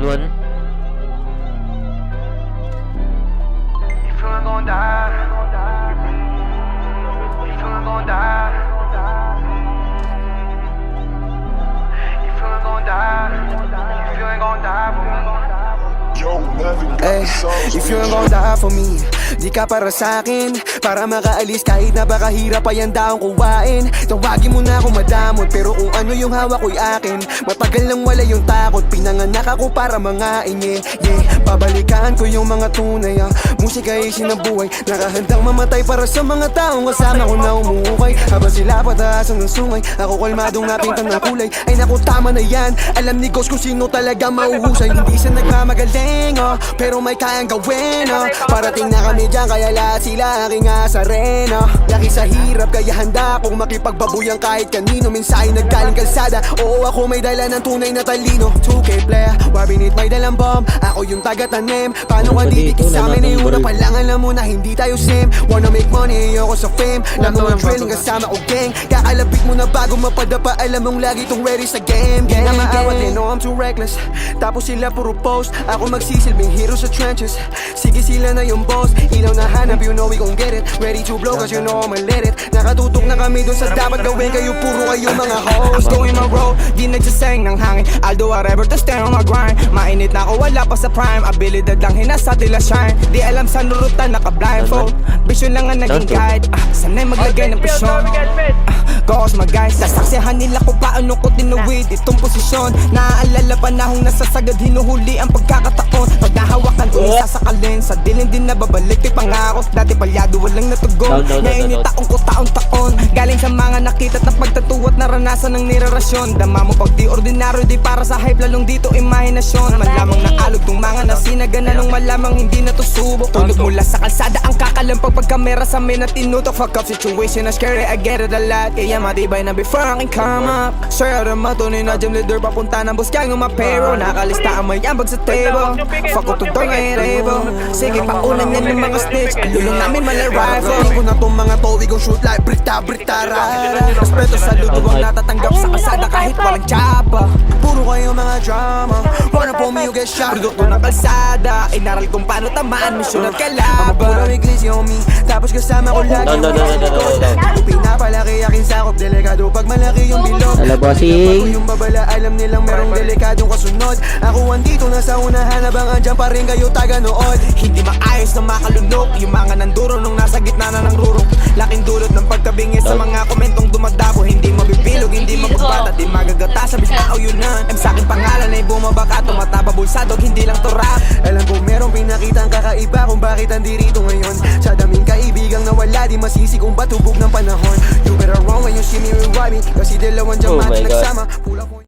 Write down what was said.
Dragon. If you ain't gon' die, if you ain't gon' die, if you ain't gon' die, if you ain't gon' die for me. Ay, if you ain't gon' die for me, di ka para sa'kin. Para makaalis kahit napakahirap pa yan daong kuwain. Tawagin mo na ako madamot, pero kung ano yung hawak ko'y akin. Matagal nang wala yung takot, pinanganak ako para mangain, yeah, yeah. Babalikan ko yung mga tunay, musika ay sinabuhay. Nakahandang mamatay para sa mga taong kasama ko na umuukay. Habang sila pataasan ng sungay, ako kalmadong napintang ng kulay. Ay naku, tama na yan, alam ni Ghost kung sino talaga mauhusay. Hindi siya nagmamagaling, pero may kayang gawin, Parating na kami dyan, kaya lahat sila aking asarin, Laki sa hirap, kaya handa akong makipagbabuyan kahit kanino. Mensahe naggaling kalsada, oo ako may dala ng tunay na talino. 2K player, wabinit may dalang bomb, ako yung taga-tanim. Paano ka didikit sa amin, eh una pa lang alam mo na hindi tayo same. Wanna make money, ayoko sa fame. Lamo ng drilling kasama ko gang. Kakalapit mo na bago mapadapa, alam mong lagi tong ready sa game. Di na maawat, they know I'm too reckless. Tapos sila puro post, ako magsisilbing hero sa trenches. Sige sila na yung boss, ilaw na hanap, you know we gon' get it. Ready to blow cause you know I'ma let it. Nakatutok na kami dun sa dapat gawin, kayo puro kayo mga hoes. I'm going my road, di nagsasayang ng hangin. I'll do whatever to stay on my grind. Mainit na ako, wala pa sa prime. Abilidad lang hinasa tila shine. Di alam sa nurutan, naka-blindfold. Vision lang ang naging guide. Sanay maglagay ng presyon. Goes my guys, sasaksihan nila kung paano ko tinuwid itong posisyon. Naaalala panahong nasasagad, hinuhuli ang pagkakataon. Pag nahawakan ko, sasakalin sa dilim din nababalik ay pangako. Dati palyado walang natugon, nainit taong ko taon-taon. Galing sa mga nakita't na pagtatuwat naranasan ng nirarasyon. Dama mo pag di ordinaryo, di para sa hype, lalong dito imahinasyon. Malamang naalog tong mga nasinagana nung malamang hindi na to subok. Tulog mula sa kalsada ang kakalampag pagkamera sa amin at tinutok. Fuck up situation na scary, I get it a lot. Kaya matibay na before I can come up. Sir, matunay na gym leader, papunta ng boss kaya ng mapero. Nakalista ang may ambag sa table. Fuck ko to door ngayon rebo. Sige paunan yan ng mga snitch, alulong namin mala rifle. Hindi ko na tong mga to, we gon' shoot like Brita rara. Respeto sa luto ang natatanggap sa kalsada kahit walang tsapa. Puro kayo mga drama, wanna pull me you get shot. Produkto ng kalsada, inaral kung paano tamaan, misyon at Ang puro kalaban. iglesia on me, tapos kasama ko lagi yung Ako pinapalaki aking sakop, delikado pag malaki yung bilog. Hello, bossing. Ako yung babala, alam nilang merong delikadong kasunod. Ako andito na sa unahan, habang andyan pa rin kayo taga-nood. Hindi maayos na makalunok, yung mga nanduro nung nasa gitna na ng rurok. Laking dulot ng pagkabingis sa mga komentong dumadabo. Hindi mabibilog, hindi mapagbata, di magagata sa bisnao yun na. Sa aking pangalan ay bumabaka, tumataba bulsadog, hindi lang to rap. Alam ko merong pinakitang kakaiba kung bakit andirito ngayon. Sa daming kaibigang nawala, di masisi kung ba't hubog ng panahon. You better run when you see me rewinding, kasi dalawang Oh diamante my God. nagsama. Pula ko